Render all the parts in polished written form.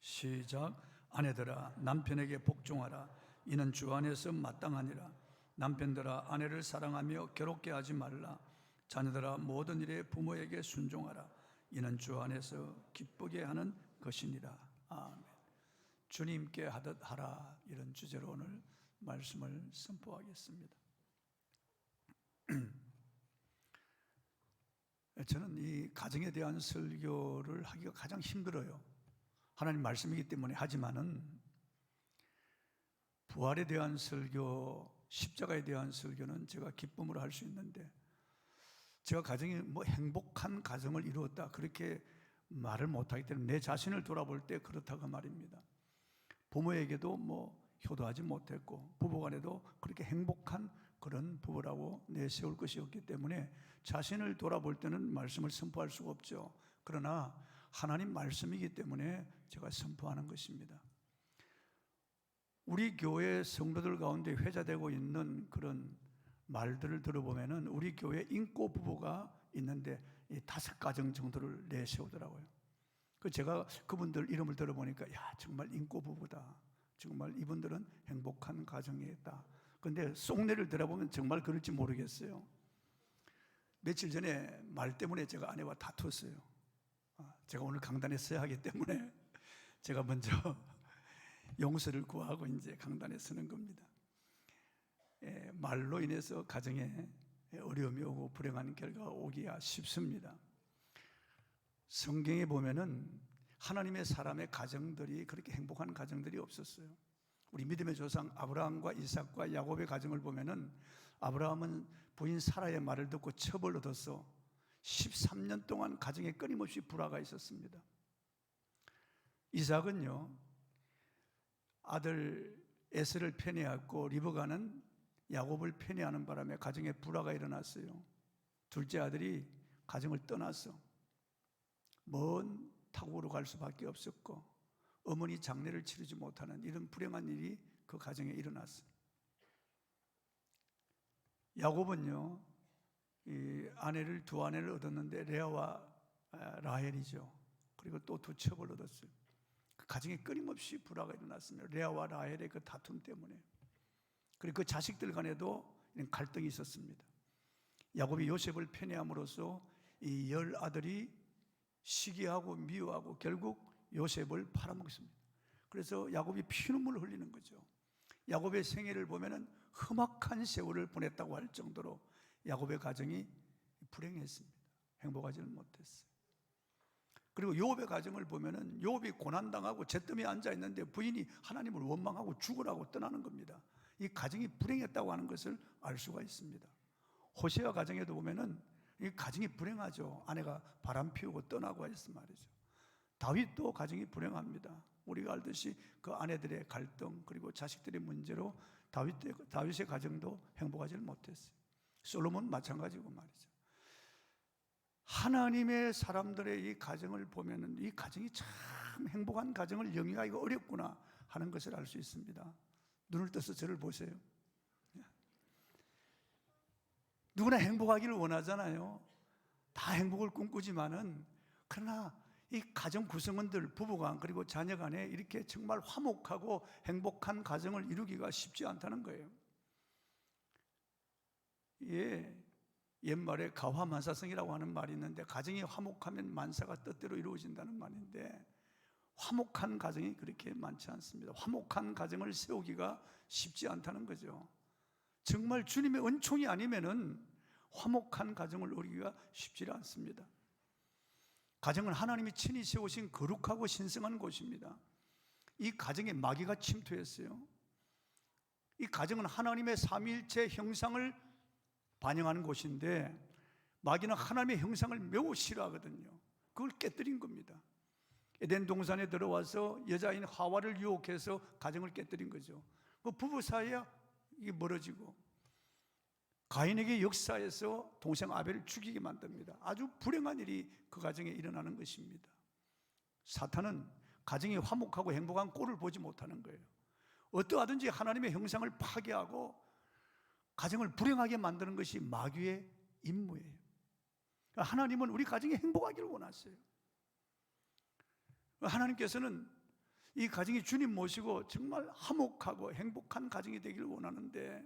시작. 아내들아 남편에게 복종하라. 이는 주 안에서 마땅하니라. 남편들아 아내를 사랑하며 괴롭게 하지 말라. 자녀들아 모든 일에 부모에게 순종하라. 이는 주 안에서 기쁘게 하는 것이니라. 아멘. 주님께 하듯 하라, 이런 주제로 오늘 말씀을 선포하겠습니다. 저는 이 가정에 대한 설교를 하기가 가장 힘들어요. 하나님 말씀이기 때문에 하지만은 부활에 대한 설교, 십자가에 대한 설교는 제가 기쁨으로 할 수 있는데, 제가 가정이 행복한 가정을 이루었다 그렇게 말을 못하기 때문에 내 자신을 돌아볼 때 그렇다고 말입니다. 부모에게도 효도하지 못했고 부부간에도 그렇게 행복한 그런 부부라고 내세울 것이 없기 때문에 자신을 돌아볼 때는 말씀을 선포할 수가 없죠. 그러나 하나님 말씀이기 때문에 제가 선포하는 것입니다. 우리 교회 성도들 가운데 회자되고 있는 그런 말들을 들어보면은 우리 교회 인꼬 부부가 있는데 5가정 정도를 내세우더라고요. 제가 그분들 이름을 들어보니까 정말 인꼬 부부다. 정말 이분들은 행복한 가정에 있다. 그런데 속내를 들어보면 정말 그럴지 모르겠어요. 며칠 전에 말 때문에 제가 아내와 다투었어요. 제가 오늘 강단에 서야 하기 때문에 제가 먼저 용서를 구하고 이제 강단에 서는 겁니다. 말로 인해서 가정에 어려움이 오고 불행한 결과가 오기가 쉽습니다. 성경에 보면은 하나님의 사람의 가정들이 그렇게 행복한 가정들이 없었어요. 우리 믿음의 조상 아브라함과 이삭과 야곱의 가정을 보면은 아브라함은 부인 사라의 말을 듣고 첩을 얻어서 13년 동안 가정에 끊임없이 불화가 있었습니다. 이삭은요, 아들 에서를 편애하고 리브가는 야곱을 편애하는 바람에 가정에 불화가 일어났어요. 둘째 아들이 가정을 떠나서 먼 타국으로 갈 수밖에 없었고 어머니 장례를 치르지 못하는 이런 불행한 일이 그 가정에 일어났어요. 야곱은요, 두 아내를 얻었는데 레아와 라헬이죠. 그리고 또 2첩을 얻었어요. 그 가정에 끊임없이 불화가 일어났습니다. 레아와 라헬의 그 다툼 때문에. 그리고 그 자식들 간에도 이런 갈등이 있었습니다. 야곱이 요셉을 편애함으로써 이 10아들이 시기하고 미워하고 결국 요셉을 팔아먹습니다. 그래서 야곱이 피눈물을 흘리는 거죠. 야곱의 생애를 보면은 험악한 세월을 보냈다고 할 정도로 야곱의 가정이 불행했습니다. 행복하지는 못했어요. 그리고 욥의 가정을 보면은 욥이 고난당하고 잿더미에 앉아 있는데 부인이 하나님을 원망하고 죽으라고 떠나는 겁니다. 이 가정이 불행했다고 하는 것을 알 수가 있습니다. 호세아 가정에도 보면은 이 가정이 불행하죠. 아내가 바람 피우고 떠나고 해서 말이죠. 다윗도 가정이 불행합니다. 우리가 알듯이 그 아내들의 갈등 그리고 자식들의 문제로 다윗의 가정도 행복하지 못했어요. 솔로몬 마찬가지고 말이죠. 하나님의 사람들의 이 가정을 보면은 이 가정이 참 행복한 가정을 영위하기가 어렵구나 하는 것을 알 수 있습니다. 눈을 떠서 저를 보세요. 누구나 행복하기를 원하잖아요. 다 행복을 꿈꾸지만은 그러나 이 가정 구성원들, 부부간 그리고 자녀간에 이렇게 정말 화목하고 행복한 가정을 이루기가 쉽지 않다는 거예요. 옛말에 가화만사성이라고 하는 말이 있는데 가정이 화목하면 만사가 뜻대로 이루어진다는 말인데 화목한 가정이 그렇게 많지 않습니다. 화목한 가정을 세우기가 쉽지 않다는 거죠. 정말 주님의 은총이 아니면은 화목한 가정을 이루기가 쉽지 않습니다. 가정은 하나님이 친히 세우신 거룩하고 신성한 곳입니다. 이 가정에 마귀가 침투했어요. 이 가정은 하나님의 삼위일체 형상을 반영하는 곳인데 마귀는 하나님의 형상을 매우 싫어하거든요. 그걸 깨뜨린 겁니다. 에덴 동산에 들어와서 여자인 하와를 유혹해서 가정을 깨뜨린 거죠. 부부 사이에 이게 멀어지고 가인에게 역사에서 동생 아벨을 죽이게 만듭니다. 아주 불행한 일이 그 가정에 일어나는 것입니다. 사탄은 가정이 화목하고 행복한 꼴을 보지 못하는 거예요. 어떠하든지 하나님의 형상을 파괴하고 가정을 불행하게 만드는 것이 마귀의 임무예요. 하나님은 우리 가정이 행복하기를 원하세요. 하나님께서는 이 가정이 주님 모시고 정말 화목하고 행복한 가정이 되기를 원하는데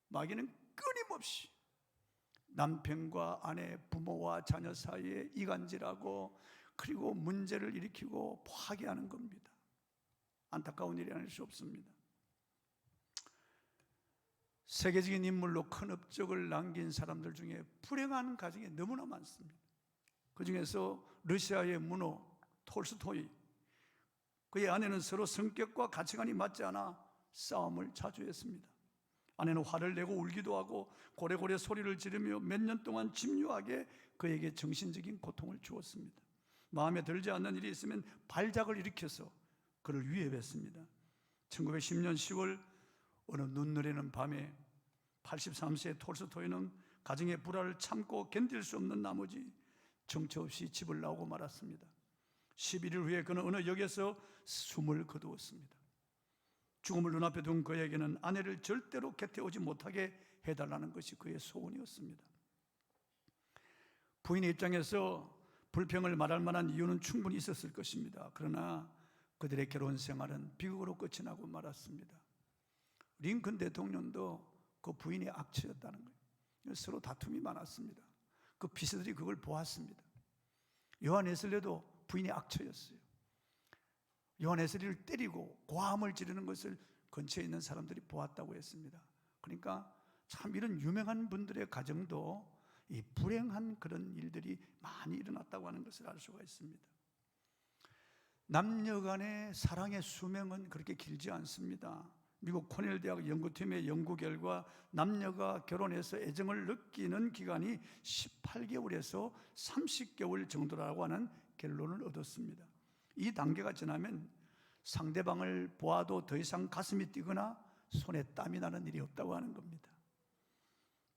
마귀는 끊임없이 남편과 아내, 부모와 자녀 사이에 이간질하고 그리고 문제를 일으키고 파괴하는 겁니다. 안타까운 일이 아닐 수 없습니다. 세계적인 인물로 큰 업적을 남긴 사람들 중에 불행한 가정이 너무나 많습니다. 그 중에서 러시아의 문호 톨스토이, 그의 아내는 서로 성격과 가치관이 맞지 않아 싸움을 자주 했습니다. 아내는 화를 내고 울기도 하고 고래고래 소리를 지르며 몇 년 동안 집요하게 그에게 정신적인 고통을 주었습니다. 마음에 들지 않는 일이 있으면 발작을 일으켜서 그를 위협했습니다. 1910년 10월 어느 눈 내리는 밤에 83세의 톨스토이는 가정의 불화를 참고 견딜 수 없는 나머지 정처 없이 집을 나오고 말았습니다. 11일 후에 그는 어느 역에서 숨을 거두었습니다. 죽음을 눈앞에 둔 그에게는 아내를 절대로 곁에 오지 못하게 해달라는 것이 그의 소원이었습니다. 부인의 입장에서 불평을 말할 만한 이유는 충분히 있었을 것입니다. 그러나 그들의 결혼 생활은 비극으로 끝이 나고 말았습니다. 링컨 대통령도 그 부인의 악취였다는 거예요. 서로 다툼이 많았습니다. 그 비서들이 그걸 보았습니다. 요한 웨슬리도 부인의 악처였어요. 요한 웨슬리를 때리고 고함을 지르는 것을 근처에 있는 사람들이 보았다고 했습니다. 그러니까 참 이런 유명한 분들의 가정도 이 불행한 그런 일들이 많이 일어났다고 하는 것을 알 수가 있습니다. 남녀 간의 사랑의 수명은 그렇게 길지 않습니다. 미국 코넬 대학 연구팀의 연구 결과 남녀가 결혼해서 애정을 느끼는 기간이 18개월에서 30개월 정도라고 하는 결론을 얻었습니다. 이 단계가 지나면 상대방을 보아도 더 이상 가슴이 뛰거나 손에 땀이 나는 일이 없다고 하는 겁니다.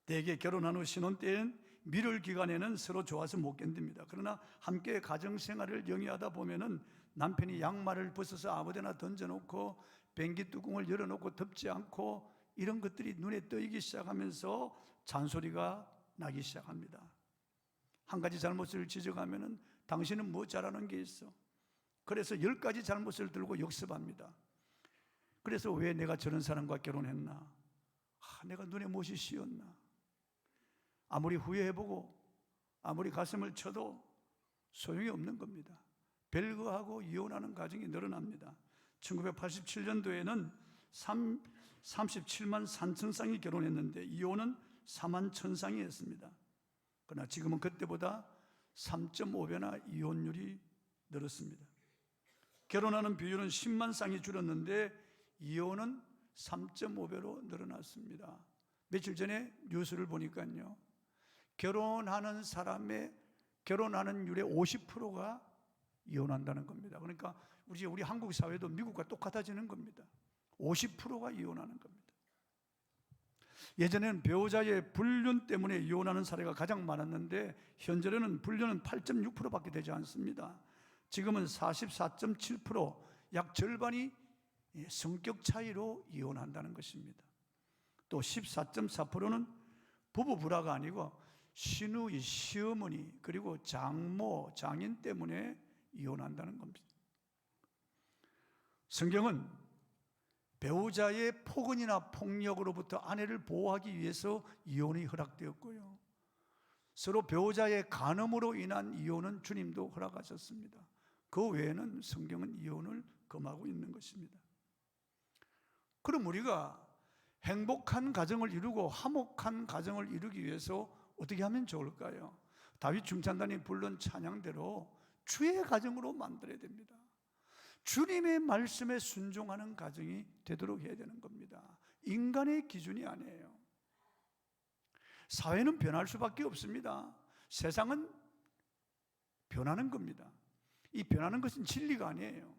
대개 결혼한 후 신혼 때는 미룰 기간에는 서로 좋아서 못 견딥니다. 그러나 함께 가정생활을 영위하다 보면은 남편이 양말을 벗어서 아무데나 던져놓고 변기 뚜껑을 열어놓고 덮지 않고 이런 것들이 눈에 떠이기 시작하면서 잔소리가 나기 시작합니다. 한 가지 잘못을 지적하면은 당신은 뭐 잘하는 게 있어? 그래서 10가지 잘못을 들고 역습합니다. 그래서 왜 내가 저런 사람과 결혼했나? 내가 눈에 못이 씌었나? 아무리 후회해보고 아무리 가슴을 쳐도 소용이 없는 겁니다. 별거하고 이혼하는 가정이 늘어납니다. 1987년도에는 37만 3천 쌍이 결혼했는데 이혼은 4만 1천 쌍이 했습니다. 그러나 지금은 그때보다 3.5배나 이혼율이 늘었습니다. 결혼하는 비율은 10만 쌍이 줄었는데 이혼은 3.5배로 늘어났습니다. 며칠 전에 뉴스를 보니까요, 결혼하는 율의 50%가 이혼한다는 겁니다. 그러니까 우리 한국 사회도 미국과 똑같아지는 겁니다. 50%가 이혼하는 겁니다. 예전에는 배우자의 불륜 때문에 이혼하는 사례가 가장 많았는데 현재는 불륜은 8.6%밖에 되지 않습니다. 지금은 44.7%, 약 절반이 성격 차이로 이혼한다는 것입니다. 또 14.4%는 부부 불화가 아니고 시누이, 시어머니, 그리고 장모, 장인 때문에 이혼한다는 겁니다. 성경은 배우자의 폭언이나 폭력으로부터 아내를 보호하기 위해서 이혼이 허락되었고요, 서로 배우자의 간음으로 인한 이혼은 주님도 허락하셨습니다. 그 외에는 성경은 이혼을 금하고 있는 것입니다. 그럼 우리가 행복한 가정을 이루고 화목한 가정을 이루기 위해서 어떻게 하면 좋을까요? 다윗 중찬단이 부른 찬양대로 주의 가정으로 만들어야 됩니다. 주님의 말씀에 순종하는 가정이 되도록 해야 되는 겁니다. 인간의 기준이 아니에요. 사회는 변할 수밖에 없습니다. 세상은 변하는 겁니다. 이 변하는 것은 진리가 아니에요.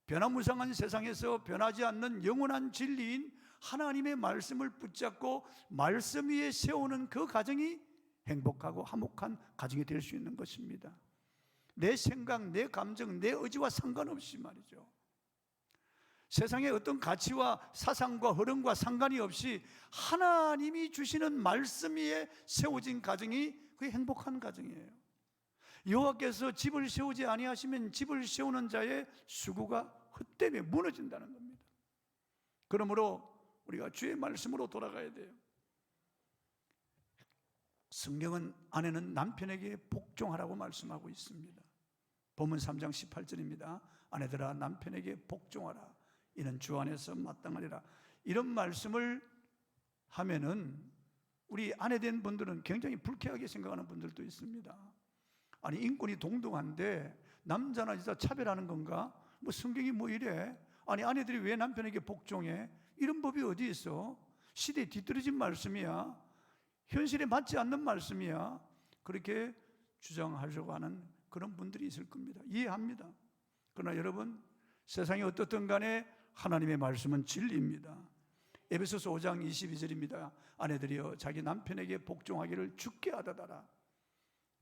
변화무쌍한 세상에서 변하지 않는 영원한 진리인 하나님의 말씀을 붙잡고 말씀 위에 세우는 그 가정이 행복하고 화목한 가정이 될 수 있는 것입니다. 내 생각, 내 감정, 내 의지와 상관없이 말이죠. 세상의 어떤 가치와 사상과 흐름과 상관이 없이 하나님이 주시는 말씀 위에 세워진 가정이 그게 행복한 가정이에요. 여호와께서 집을 세우지 아니하시면 집을 세우는 자의 수고가 헛되며 무너진다는 겁니다. 그러므로 우리가 주의 말씀으로 돌아가야 돼요. 성경은 아내는 남편에게 복종하라고 말씀하고 있습니다. 본문 3장 18절입니다. 아내들아 남편에게 복종하라. 이는 주 안에서 마땅하리라. 이런 말씀을 하면은 우리 아내된 분들은 굉장히 불쾌하게 생각하는 분들도 있습니다. 아니 인권이 동등한데 남자나 여자 차별하는 건가? 뭐 성경이 뭐 이래? 아니 아내들이 왜 남편에게 복종해? 이런 법이 어디 있어? 시대에 뒤떨어진 말씀이야. 현실에 맞지 않는 말씀이야. 그렇게 주장하려고 하는 그런 분들이 있을 겁니다. 이해합니다. 그러나 여러분, 세상이 어떻든 간에 하나님의 말씀은 진리입니다. 에베소서 5장 22절입니다. 아내들이여 자기 남편에게 복종하기를 주께 하다다라.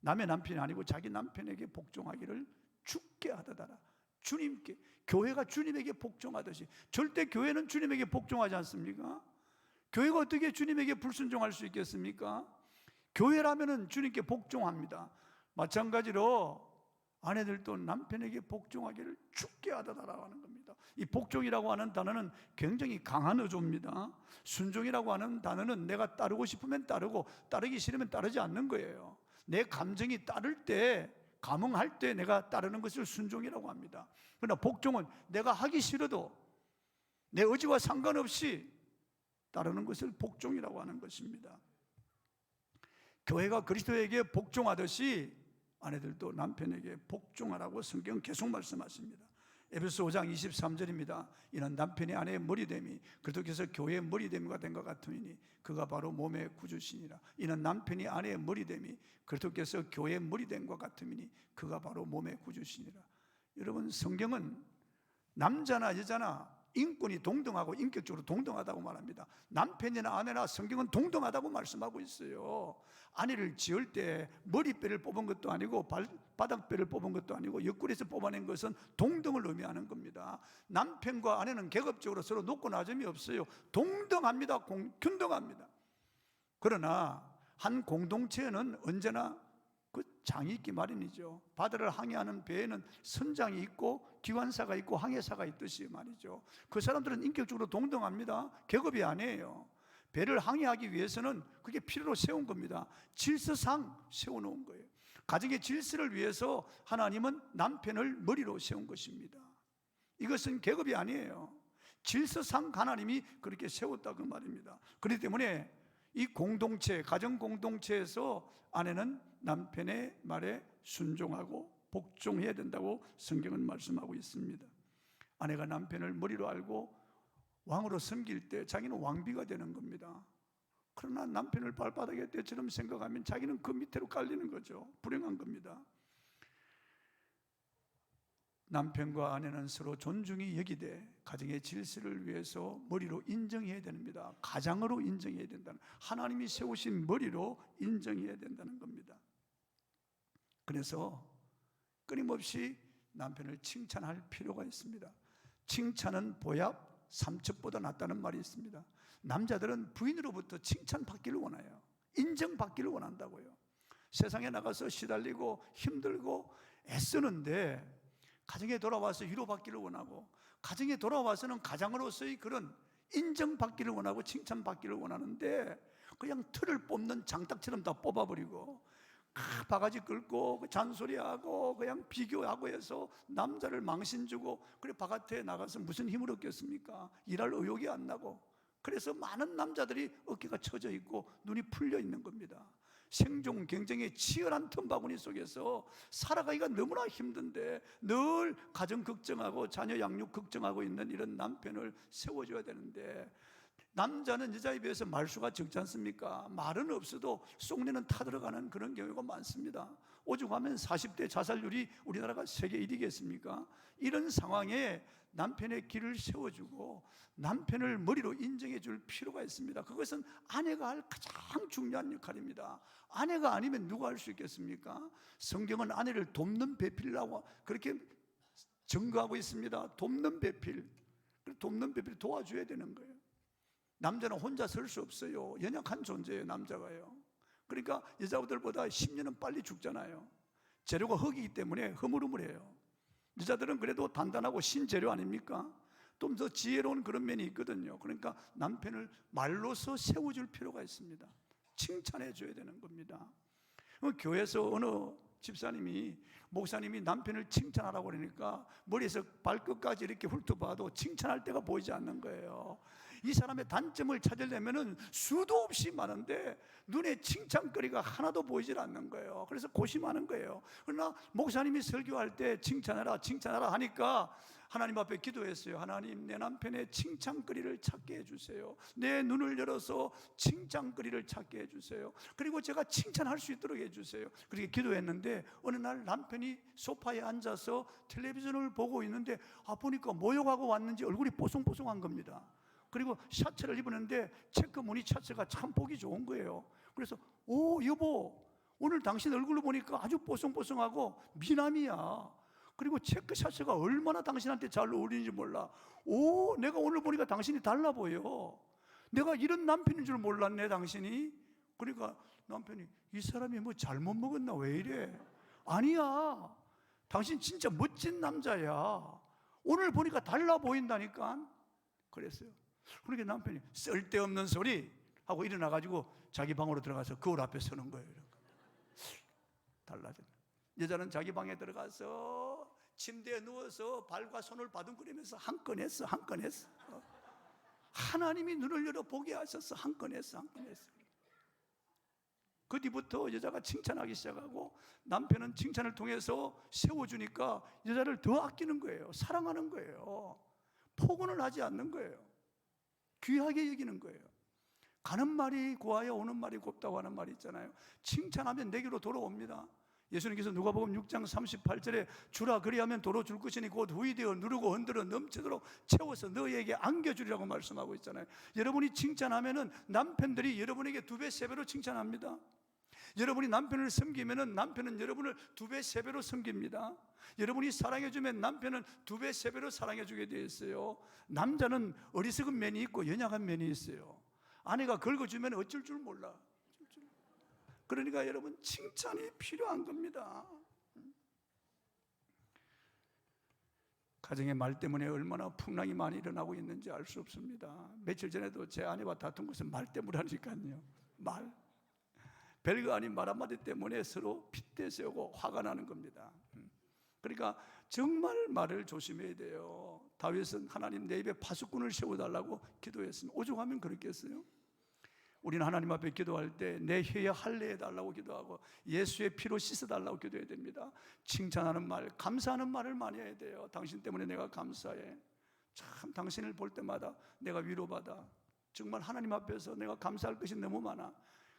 남의 남편이 아니고 자기 남편에게 복종하기를 주께 하다다라. 주님께, 교회가 주님에게 복종하듯이. 절대 교회는 주님에게 복종하지 않습니까? 교회가 어떻게 주님에게 불순종할 수 있겠습니까? 교회라면은 주님께 복종합니다. 마찬가지로 아내들도 남편에게 복종하기를 주께 하다라고 하는 겁니다. 이 복종이라고 하는 단어는 굉장히 강한 어조입니다. 순종이라고 하는 단어는 내가 따르고 싶으면 따르고 따르기 싫으면 따르지 않는 거예요. 내 감정이 따를 때, 감흥할 때 내가 따르는 것을 순종이라고 합니다. 그러나 복종은 내가 하기 싫어도 내 의지와 상관없이 따르는 것을 복종이라고 하는 것입니다. 교회가 그리스도에게 복종하듯이 아내들도 남편에게 복종하라고 성경은 계속 말씀하십니다. 에베소 5장 23절입니다. 이는 남편이 아내의 머리됨이 그리스도께서 교회의 머리됨과 된 것 같으니 그가 바로 몸의 구주시니라. 이는 남편이 아내의 머리됨이 그리스도께서 교회의 머리됨과 같으니 그가 바로 몸의 구주시니라. 여러분, 성경은 남자나 여자나 인권이 동등하고 인격적으로 동등하다고 말합니다. 남편이나 아내나 성경은 동등하다고 말씀하고 있어요. 아내를 지을 때 머리뼈를 뽑은 것도 아니고 바닥뼈를 뽑은 것도 아니고 옆구리에서 뽑아낸 것은 동등을 의미하는 겁니다. 남편과 아내는 계급적으로 서로 높고 낮음이 없어요. 동등합니다. 균등합니다. 그러나 한 공동체에는 언제나 그 장이 있기 마련이죠. 바다를 항해하는 배에는 선장이 있고 기관사가 있고 항해사가 있듯이 말이죠. 그 사람들은 인격적으로 동등합니다. 계급이 아니에요. 배를 항해하기 위해서는 그게 필요로 세운 겁니다. 질서상 세워놓은 거예요. 가정의 질서를 위해서 하나님은 남편을 머리로 세운 것입니다. 이것은 계급이 아니에요. 질서상 하나님이 그렇게 세웠다 그 말입니다. 그렇기 때문에 이 공동체, 가정 공동체에서 아내는 남편의 말에 순종하고 복종해야 된다고 성경은 말씀하고 있습니다. 아내가 남편을 머리로 알고 왕으로 섬길 때 자기는 왕비가 되는 겁니다. 그러나 남편을 발바닥에 때처럼 생각하면 자기는 그 밑으로 깔리는 거죠. 불행한 겁니다. 남편과 아내는 서로 존중이 여기되 가정의 질서를 위해서 머리로 인정해야 됩니다. 가장으로 인정해야 된다는, 하나님이 세우신 머리로 인정해야 된다는 겁니다. 그래서 끊임없이 남편을 칭찬할 필요가 있습니다. 칭찬은 보약, 삼첩보다 낫다는 말이 있습니다. 남자들은 부인으로부터 칭찬받기를 원해요. 인정받기를 원한다고요. 세상에 나가서 시달리고 힘들고 애쓰는데 가정에 돌아와서 위로받기를 원하고, 가정에 돌아와서는 가장으로서의 그런 인정받기를 원하고 칭찬받기를 원하는데 그냥 틀을 뽑는 장딱처럼 다 뽑아버리고 바가지 긁고 잔소리하고 그냥 비교하고 해서 남자를 망신주고, 그래 바깥에 나가서 무슨 힘을 얻겠습니까? 일할 의욕이 안 나고, 그래서 많은 남자들이 어깨가 처져 있고 눈이 풀려 있는 겁니다. 생존 경쟁의 치열한 틈바구니 속에서 살아가기가 너무나 힘든데 늘 가정 걱정하고 자녀 양육 걱정하고 있는 이런 남편을 세워줘야 되는데, 남자는 여자에 비해서 말수가 적지 않습니까? 말은 없어도 속내는 타들어가는 그런 경우가 많습니다. 오죽하면 40대 자살률이 우리나라가 세계 1위겠습니까? 이런 상황에 남편의 길을 세워주고 남편을 머리로 인정해 줄 필요가 있습니다. 그것은 아내가 할 가장 중요한 역할입니다. 아내가 아니면 누가 할 수 있겠습니까? 성경은 아내를 돕는 배필이라고 그렇게 증거하고 있습니다. 돕는 배필. 돕는 배필 도와줘야 되는 거예요. 남자는 혼자 설 수 없어요. 연약한 존재예요, 남자가요. 그러니까 여자들보다 10년은 빨리 죽잖아요. 재료가 흙이기 때문에 흐물흐물해요. 여자들은 그래도 단단하고 신재료 아닙니까? 좀 더 지혜로운 그런 면이 있거든요. 그러니까 남편을 말로서 세워줄 필요가 있습니다. 칭찬해 줘야 되는 겁니다. 교회에서 어느 집사님이, 목사님이 남편을 칭찬하라고 그러니까 머리에서 발끝까지 이렇게 훑어봐도 칭찬할 데가 보이지 않는 거예요. 이 사람의 단점을 찾으려면 수도 없이 많은데 눈에 칭찬거리가 하나도 보이질 않는 거예요. 그래서 고심하는 거예요. 그러나 목사님이 설교할 때 칭찬하라 칭찬하라 하니까 하나님 앞에 기도했어요. 하나님, 내 남편의 칭찬거리를 찾게 해주세요. 내 눈을 열어서 칭찬거리를 찾게 해주세요. 그리고 제가 칭찬할 수 있도록 해주세요. 그렇게 기도했는데 어느 날 남편이 소파에 앉아서 텔레비전을 보고 있는데 보니까 모욕하고 왔는지 얼굴이 뽀송뽀송한 겁니다. 그리고 셔츠를 입었는데 체크 무늬 셔츠가 참 보기 좋은 거예요. 그래서 여보, 오늘 당신 얼굴로 보니까 아주 뽀송뽀송하고 미남이야. 그리고 체크 셔츠가 얼마나 당신한테 잘 어울리는지 몰라. 내가 오늘 보니까 당신이 달라 보여. 내가 이런 남편인 줄 몰랐네, 당신이. 그러니까 남편이, 이 사람이 뭐 잘못 먹었나, 왜 이래? 아니야, 당신 진짜 멋진 남자야. 오늘 보니까 달라 보인다니까. 그랬어요. 그러니까 남편이 쓸데없는 소리 하고 일어나가지고 자기 방으로 들어가서 거울 앞에 서는 거예요. 달라졌네. 여자는 자기 방에 들어가서 침대에 누워서 발과 손을 바둥거리면서 한 건 했어. 하나님이 눈을 열어 보게 하셔서 한 건 했어. 그 뒤부터 여자가 칭찬하기 시작하고 남편은 칭찬을 통해서 세워주니까 여자를 더 아끼는 거예요. 사랑하는 거예요. 포근을 하지 않는 거예요. 귀하게 여기는 거예요. 가는 말이 고와야 오는 말이 곱다고 하는 말이 있잖아요. 칭찬하면 내게로 돌아옵니다. 예수님께서 누가복음 6장 38절에 주라 그리하면 도로 줄 것이니 곧 후이되어 누르고 흔들어 넘치도록 채워서 너희에게 안겨주리라고 말씀하고 있잖아요. 여러분이 칭찬하면은 남편들이 여러분에게 2배, 3배로 칭찬합니다. 여러분이 남편을 섬기면은 남편은 여러분을 2배, 3배로 섬깁니다. 여러분이 사랑해주면 남편은 2배, 3배로 사랑해주게 되어 있어요. 남자는 어리석은 면이 있고 연약한 면이 있어요. 아내가 긁어주면 어쩔 줄 몰라. 그러니까 여러분, 칭찬이 필요한 겁니다. 가정의 말 때문에 얼마나 풍랑이 많이 일어나고 있는지 알 수 없습니다. 며칠 전에도 제 아내와 다툰 것은 말 때문이라니까요. 말. 별거 아닌 말 한마디 때문에 서로 핏대 세우고 화가 나는 겁니다. 그러니까 정말 말을 조심해야 돼요. 다윗은 하나님 내 입에 파수꾼을 세워달라고 기도했습니다. 오죽하면 그렇겠어요? 우리는 하나님 앞에 기도할 때 내 혀에 할례해달라고 기도하고 예수의 피로 씻어달라고 기도해야 됩니다. 칭찬하는 말, 감사하는 말을 많이 해야 돼요. 당신 때문에 내가 감사해. 참 당신을 볼 때마다 내가 위로받아. 정말 하나님 앞에서 내가 감사할 것이 너무 많아.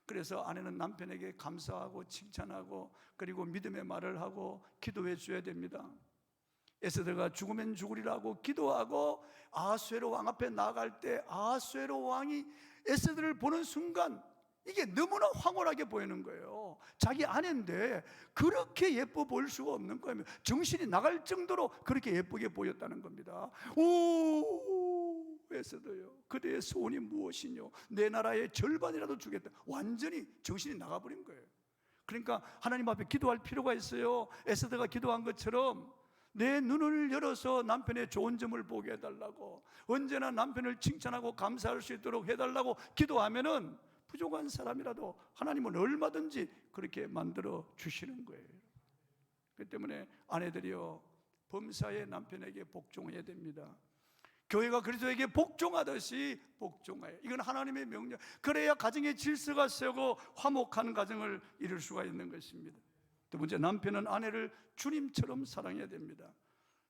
그래서 아내는 남편에게 감사하고 칭찬하고 그리고 믿음의 말을 하고 기도해 줘야 됩니다. 에스더가 죽으면 죽으리라고 기도하고 아수에로 왕 앞에 나아갈 때 아수에로 왕이 에스더를 보는 순간 이게 너무나 황홀하게 보이는 거예요. 자기 아내인데 그렇게 예뻐 보일 수가 없는 거예요. 정신이 나갈 정도로 그렇게 예쁘게 보였다는 겁니다. 오, 에스더요, 그대의 소원이 무엇이뇨? 내 나라의 절반이라도 주겠다. 완전히 정신이 나가버린 거예요. 그러니까 하나님 앞에 기도할 필요가 있어요. 에스더가 기도한 것처럼 내 눈을 열어서 남편의 좋은 점을 보게 해달라고, 언제나 남편을 칭찬하고 감사할 수 있도록 해달라고 기도하면은 부족한 사람이라도 하나님은 얼마든지 그렇게 만들어 주시는 거예요. 그렇기 때문에 아내들이요, 범사의 남편에게 복종해야 됩니다. 교회가 그리스도에게 복종하듯이 복종해요. 이건 하나님의 명령. 그래야 가정의 질서가 세고 화목한 가정을 이룰 수가 있는 것입니다. 두 번째, 남편은 아내를 주님처럼 사랑해야 됩니다.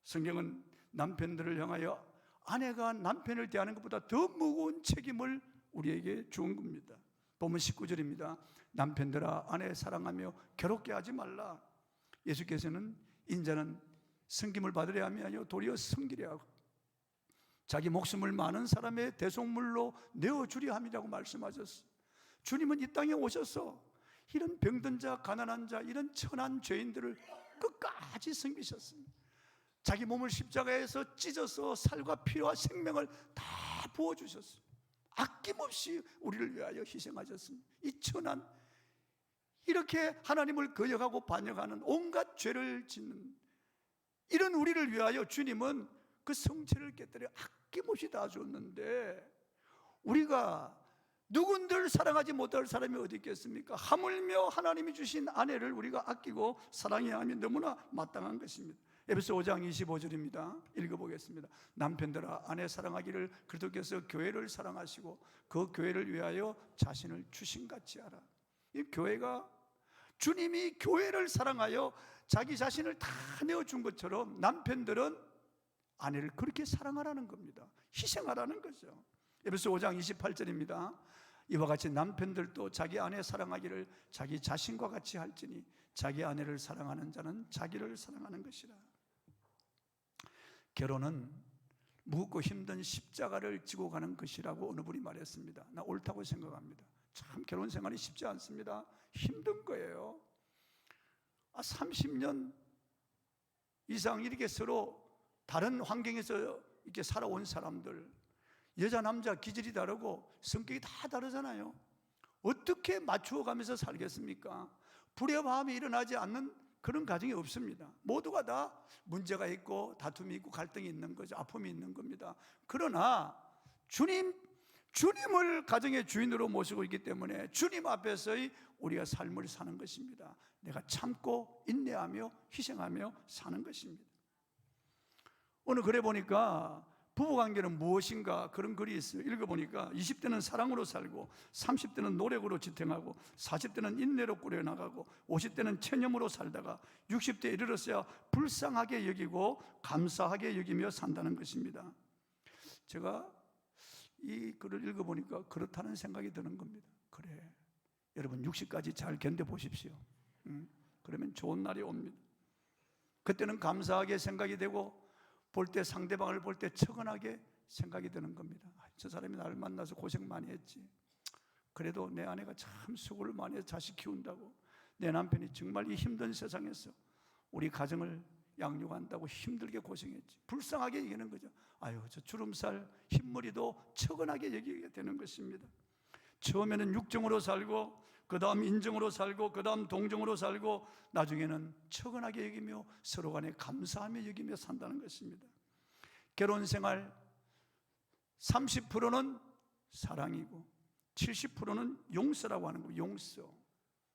성경은 남편들을 향하여 아내가 남편을 대하는 것보다 더 무거운 책임을 우리에게 주은 겁니다. 보면 19절입니다. 남편들아 아내 사랑하며 괴롭게 하지 말라. 예수께서는 인자는 섬김을 받으려 함이 아니요 도리어 섬기려 하고 자기 목숨을 많은 사람의 대속물로 내어주려 함이라고 말씀하셨어요. 주님은 이 땅에 오셔서 이런 병든 자, 가난한 자, 이런 천한 죄인들을 끝까지 섬기셨습니다. 자기 몸을 십자가에서 찢어서 살과 피와 생명을 다 부어주셨어요. 아낌없이 우리를 위하여 희생하셨습니다. 이 천한 이렇게 하나님을 거역하고 반역하는 온갖 죄를 짓는 이런 우리를 위하여 주님은 그 성체를 깨뜨려 아낌없이 다 줬는데, 우리가 누군들 사랑하지 못할 사람이 어디 있겠습니까? 하물며 하나님이 주신 아내를 우리가 아끼고 사랑해야 하면 너무나 마땅한 것입니다. 에베소 5장 25절입니다. 읽어보겠습니다. 남편들아 아내 사랑하기를 그리스도께서 교회를 사랑하시고 그 교회를 위하여 자신을 주신같이 하라. 이 교회가, 주님이 교회를 사랑하여 자기 자신을 다 내어준 것처럼 남편들은 아내를 그렇게 사랑하라는 겁니다. 희생하라는 거죠. 에베소 5장 28절입니다. 이와 같이 남편들도 자기 아내 사랑하기를 자기 자신과 같이 할지니 자기 아내를 사랑하는 자는 자기를 사랑하는 것이라. 결혼은 무겁고 힘든 십자가를 지고 가는 것이라고 어느 분이 말했습니다. 나 옳다고 생각합니다. 참 결혼 생활이 쉽지 않습니다. 힘든 거예요. 30년 이상 이렇게 서로 다른 환경에서 이렇게 살아온 사람들, 여자 남자 기질이 다르고 성격이 다 다르잖아요. 어떻게 맞추어 가면서 살겠습니까? 불협화음이 일어나지 않는 그런 가정이 없습니다. 모두가 다 문제가 있고 다툼이 있고 갈등이 있는 거죠. 아픔이 있는 겁니다. 그러나 주님을 가정의 주인으로 모시고 있기 때문에 주님 앞에서의 우리가 삶을 사는 것입니다. 내가 참고 인내하며 희생하며 사는 것입니다. 오늘 글에 보니까 부부관계는 무엇인가 그런 글이 있어요. 읽어보니까 20대는 사랑으로 살고 30대는 노력으로 지탱하고 40대는 인내로 꾸려나가고 50대는 체념으로 살다가 60대에 이르렀어야 불쌍하게 여기고 감사하게 여기며 산다는 것입니다. 제가 이 글을 읽어보니까 그렇다는 생각이 드는 겁니다. 그래, 여러분 60까지 잘 견뎌보십시오. 그러면 좋은 날이 옵니다. 그때는 감사하게 생각이 되고 볼 때, 상대방을 볼 때 처근하게 생각이 드는 겁니다. 저 사람이 나를 만나서 고생 많이 했지. 그래도 내 아내가 참 수고를 많이 해서 자식 키운다고, 내 남편이 정말 이 힘든 세상에서 우리 가정을 양육한다고 힘들게 고생했지. 불쌍하게 여기는 거죠. 아유, 저 주름살 흰머리도 처근하게 여기게 되는 것입니다. 처음에는 육정으로 살고 그 다음 인정으로 살고 그 다음 동정으로 살고 나중에는 처근하게 여기며 서로 간에 감사하며 여기며 산다는 것입니다. 결혼생활 30%는 사랑이고 70%는 용서라고 하는 거예요. 용서.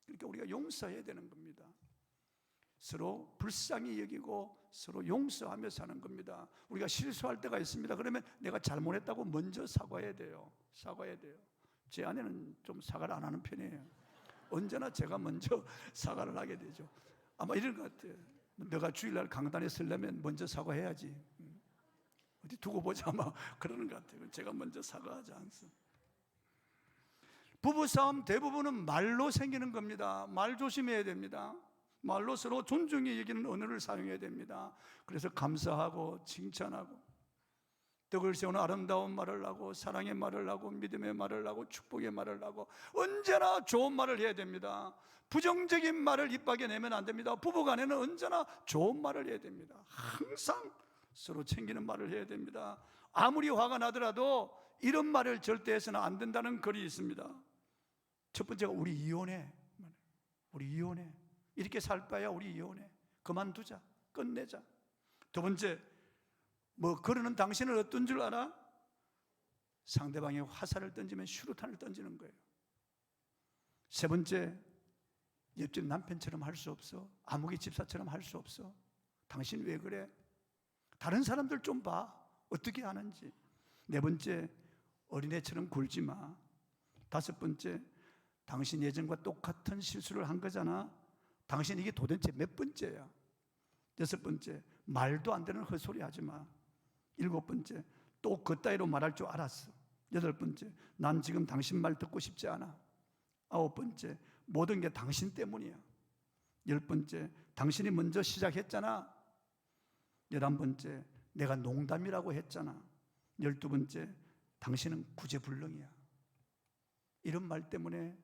그러니까 우리가 용서해야 되는 겁니다. 서로 불쌍히 여기고 서로 용서하며 사는 겁니다. 우리가 실수할 때가 있습니다. 그러면 내가 잘못했다고 먼저 사과해야 돼요. 사과해야 돼요. 제 아내는 좀 사과를 안 하는 편이에요. 언제나 제가 먼저 사과를 하게 되죠. 아마 이런 것 같아요. 너가 주일날 강단에 서려면 먼저 사과해야지. 어디 두고 보자 아마 그러는 것 같아요. 제가 먼저 사과하지 않습니다. 부부싸움 대부분은 말로 생기는 겁니다. 말 조심해야 됩니다. 말로 서로 존중해 여기는 언어를 사용해야 됩니다. 그래서 감사하고 칭찬하고 덕을 세우는 아름다운 말을 하고 사랑의 말을 하고 믿음의 말을 하고 축복의 말을 하고 언제나 좋은 말을 해야 됩니다. 부정적인 말을 입 밖에 내면 안 됩니다. 부부간에는 언제나 좋은 말을 해야 됩니다. 항상 서로 챙기는 말을 해야 됩니다. 아무리 화가 나더라도 이런 말을 절대 해서는 안 된다는 글이 있습니다. 첫 번째가 우리 이혼해. 우리 이혼해. 이렇게 살 바야 우리 이혼해. 그만두자. 끝내자. 두 번째, 그러는 당신은 어떤 줄 알아? 상대방이 화살을 던지면 슈루탄을 던지는 거예요. 세 번째, 옆집 남편처럼 할 수 없어. 아무개 집사처럼 할 수 없어. 당신 왜 그래? 다른 사람들 좀 봐. 어떻게 하는지. 네 번째, 어린애처럼 굴지 마. 다섯 번째, 당신 예전과 똑같은 실수를 한 거잖아. 당신 이게 도대체 몇 번째야? 여섯 번째, 말도 안 되는 헛소리 하지 마. 일곱 번째, 또 그따위로 말할 줄 알았어. 여덟 번째, 난 지금 당신 말 듣고 싶지 않아. 아홉 번째, 모든 게 당신 때문이야. 열 번째, 당신이 먼저 시작했잖아. 11번째, 내가 농담이라고 했잖아. 12번째, 당신은 구제불능이야. 이런 말 때문에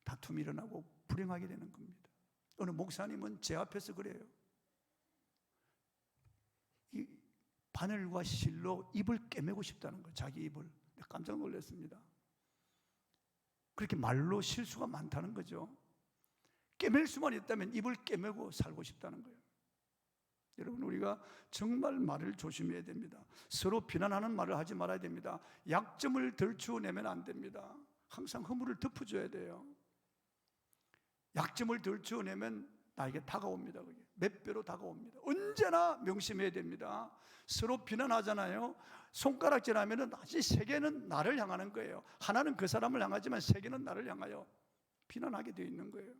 다툼이 일어나고 불행하게 되는 겁니다. 어느 목사님은 제 앞에서 그래요. 이 바늘과 실로 입을 꿰매고 싶다는 거예요. 자기 입을. 깜짝 놀랐습니다. 그렇게 말로 실수가 많다는 거죠. 깨맬 수만 있다면 입을 깨매고 살고 싶다는 거예요. 여러분, 우리가 정말 말을 조심해야 됩니다. 서로 비난하는 말을 하지 말아야 됩니다. 약점을 덜추어내면 안 됩니다. 항상 허물을 덮어줘야 돼요. 약점을 덜추어내면 나에게 다가옵니다. 그게 몇 배로 다가옵니다. 언제나 명심해야 됩니다. 서로 비난하잖아요. 손가락질하면 아직 세계는 나를 향하는 거예요. 하나는 그 사람을 향하지만 세계는 나를 향하여 비난하게 되어 있는 거예요.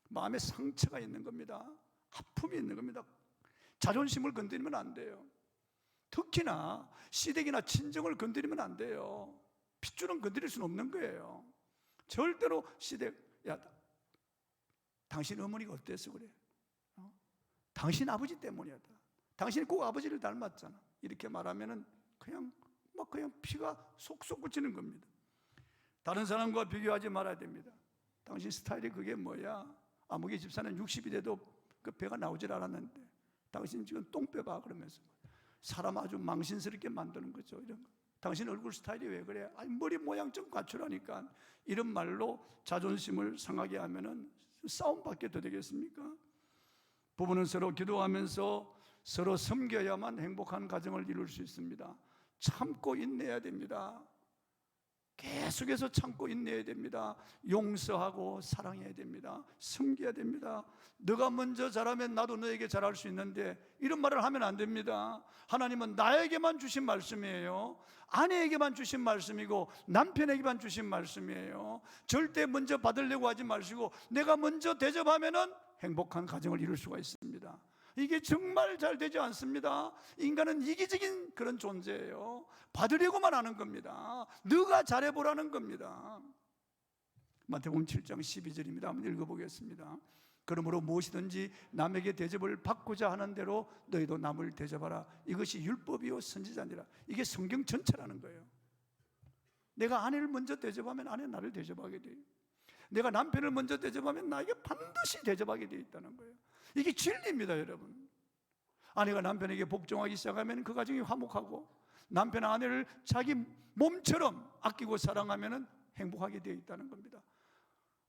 마음에 상처가 있는 겁니다. 아픔이 있는 겁니다. 자존심을 건드리면 안 돼요. 특히나 시댁이나 친정을 건드리면 안 돼요. 핏줄은 건드릴 수는 없는 거예요. 절대로 시댁, 야, 당신 어머니가 어때서 그래? 당신 아버지 때문이야. 당신이 꼭 아버지를 닮았잖아. 이렇게 말하면은 그냥 피가 속속 꽂히는 겁니다. 다른 사람과 비교하지 말아야 됩니다. 당신 스타일이 그게 뭐야? 아무개 집사는 60이 돼도 그 배가 나오질 않았는데 당신 지금 똥배 봐 그러면서 사람 아주 망신스럽게 만드는 거죠. 이런 거. 당신 얼굴 스타일이 왜 그래? 아니, 머리 모양 좀 갖추라니까. 이런 말로 자존심을 상하게 하면은 싸움밖에 더 되겠습니까? 부부는 서로 기도하면서 서로 섬겨야만 행복한 가정을 이룰 수 있습니다. 참고 인내해야 됩니다. 계속해서 참고 인내해야 됩니다. 용서하고 사랑해야 됩니다. 섬겨야 됩니다. 너가 먼저 잘하면 나도 너에게 잘할 수 있는데 이런 말을 하면 안 됩니다. 하나님은 나에게만 주신 말씀이에요. 아내에게만 주신 말씀이고 남편에게만 주신 말씀이에요. 절대 먼저 받으려고 하지 마시고 내가 먼저 대접하면은 행복한 가정을 이룰 수가 있습니다. 이게 정말 잘 되지 않습니다. 인간은 이기적인 그런 존재예요. 받으려고만 하는 겁니다. 너가 잘해보라는 겁니다. 마태복음 7장 12절입니다. 한번 읽어보겠습니다. 그러므로 무엇이든지 남에게 대접을 받고자 하는 대로 너희도 남을 대접하라. 이것이 율법이요 선지자니라. 이게 성경 전체라는 거예요. 내가 아내를 먼저 대접하면 아내는 나를 대접하게 돼요. 내가 남편을 먼저 대접하면 나에게 반드시 대접하게 되어 있다는 거예요. 이게 진리입니다, 여러분. 아내가 남편에게 복종하기 시작하면 그 가정이 화목하고 남편 아내를 자기 몸처럼 아끼고 사랑하면 행복하게 되어 있다는 겁니다.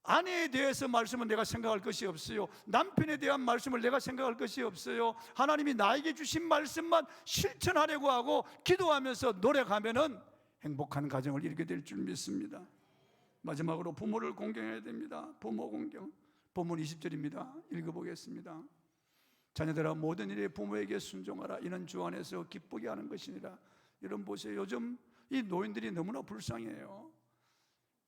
아내에 대해서 말씀은 내가 생각할 것이 없어요. 남편에 대한 말씀을 내가 생각할 것이 없어요. 하나님이 나에게 주신 말씀만 실천하려고 하고 기도하면서 노력하면 행복한 가정을 이루게 될 줄 믿습니다. 마지막으로 부모를 공경해야 됩니다. 부모 공경. 본문 20절입니다. 읽어보겠습니다. 자녀들아 모든 일에 부모에게 순종하라. 이는 주 안에서 기쁘게 하는 것이니라. 여러분 보세요. 요즘 이 노인들이 너무나 불쌍해요.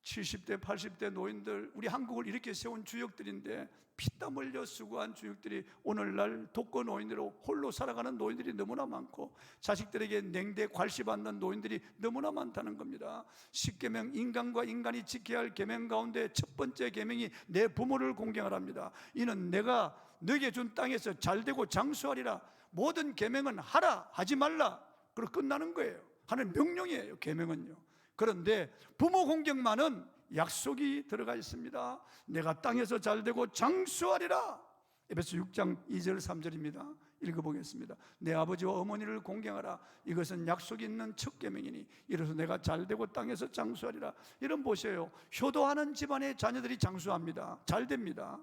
70대 80대 노인들, 우리 한국을 이렇게 세운 주역들인데 피땀 흘려 수고한 주역들이 오늘날 독거 노인으로 홀로 살아가는 노인들이 너무나 많고 자식들에게 냉대 괄시받는 노인들이 너무나 많다는 겁니다. 10계명, 인간과 인간이 지켜야 할 계명 가운데 첫 번째 계명이 내 부모를 공경하랍니다. 이는 내가 너에게 준 땅에서 잘되고 장수하리라. 모든 계명은 하라 하지 말라 그리고 끝나는 거예요. 하는 명령이에요. 계명은요. 그런데 부모 공경만은 약속이 들어가 있습니다. 내가 땅에서 잘되고 장수하리라. 에베소 6장 2절 3절입니다. 읽어보겠습니다. 내 아버지와 어머니를 공경하라. 이것은 약속이 있는 첫 계명이니 이로써 내가 잘되고 땅에서 장수하리라. 이런 보세요. 효도하는 집안의 자녀들이 장수합니다. 잘됩니다.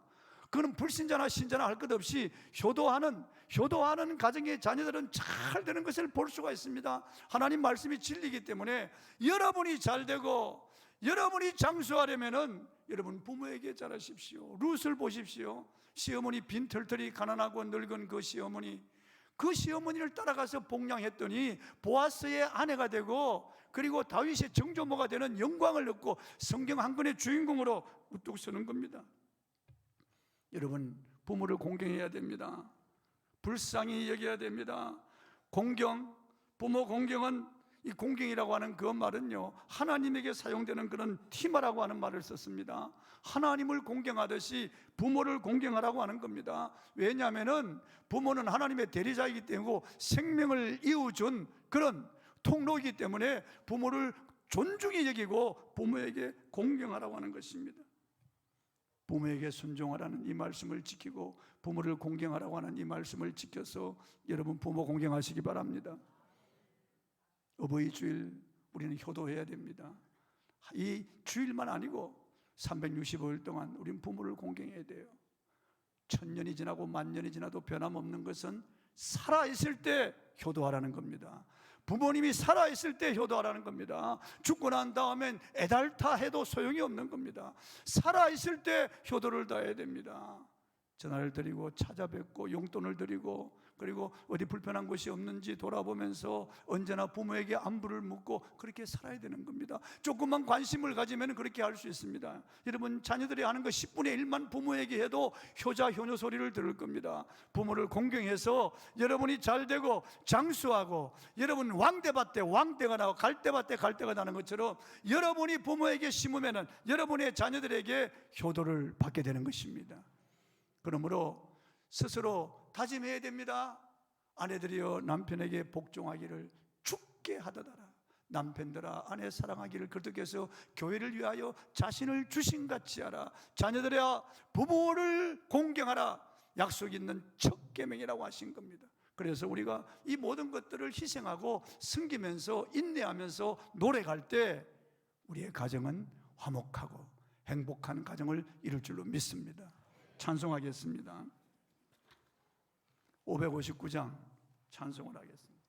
그는 불신자나 신자나 할 것 없이 효도하는 가정의 자녀들은 잘 되는 것을 볼 수가 있습니다. 하나님 말씀이 진리이기 때문에 여러분이 잘 되고 여러분이 장수하려면은 여러분 부모에게 잘하십시오. 룻을 보십시오. 시어머니 빈털털이 가난하고 늙은 그 시어머니를 따라가서 복양했더니 보아스의 아내가 되고 그리고 다윗의 정조모가 되는 영광을 얻고 성경 한 권의 주인공으로 우뚝 서는 겁니다. 여러분 부모를 공경해야 됩니다. 불쌍히 여겨야 됩니다. 부모 공경은 이 공경이라고 하는 그 말은요 하나님에게 사용되는 그런 티마라고 하는 말을 썼습니다. 하나님을 공경하듯이 부모를 공경하라고 하는 겁니다. 왜냐하면 부모는 하나님의 대리자이기 때문에 생명을 이어준 그런 통로이기 때문에 부모를 존중히 여기고 부모에게 공경하라고 하는 것입니다. 부모에게 순종하라는 이 말씀을 지키고 부모를 공경하라고 하는 이 말씀을 지켜서 여러분 부모 공경하시기 바랍니다. 어버이 주일 우리는 효도해야 됩니다. 이 주일만 아니고 365일 동안 우린 부모를 공경해야 돼요. 1000년이 지나고 10,000년이 지나도 변함없는 것은 살아있을 때 효도하라는 겁니다. 부모님이 살아있을 때 효도하라는 겁니다. 죽고 난 다음엔 애달타 해도 소용이 없는 겁니다. 살아있을 때 효도를 다해야 됩니다. 전화를 드리고 찾아뵙고 용돈을 드리고, 그리고 어디 불편한 곳이 없는지 돌아보면서 언제나 부모에게 안부를 묻고 그렇게 살아야 되는 겁니다. 조금만 관심을 가지면 그렇게 할 수 있습니다. 여러분, 자녀들이 하는 거 10분의 1만 부모에게 해도 효자 효녀 소리를 들을 겁니다. 부모를 공경해서 여러분이 잘 되고 장수하고, 여러분 왕대밭 때 왕대가 나고 갈대밭 때 갈대가 나는 것처럼 여러분이 부모에게 심으면 여러분의 자녀들에게 효도를 받게 되는 것입니다. 그러므로 스스로 다짐해야 됩니다. 아내들이여 남편에게 복종하기를 죽게 하더라. 남편들아 아내 사랑하기를 거듭해서 교회를 위하여 자신을 주신같이 하라. 자녀들아 부모를 공경하라. 약속 있는 첫 계명이라고 하신 겁니다. 그래서 우리가 이 모든 것들을 희생하고 섬기면서 인내하면서 노력할 때 우리의 가정은 화목하고 행복한 가정을 이룰 줄로 믿습니다. 찬송하겠습니다. 559장 찬송을 하겠습니다.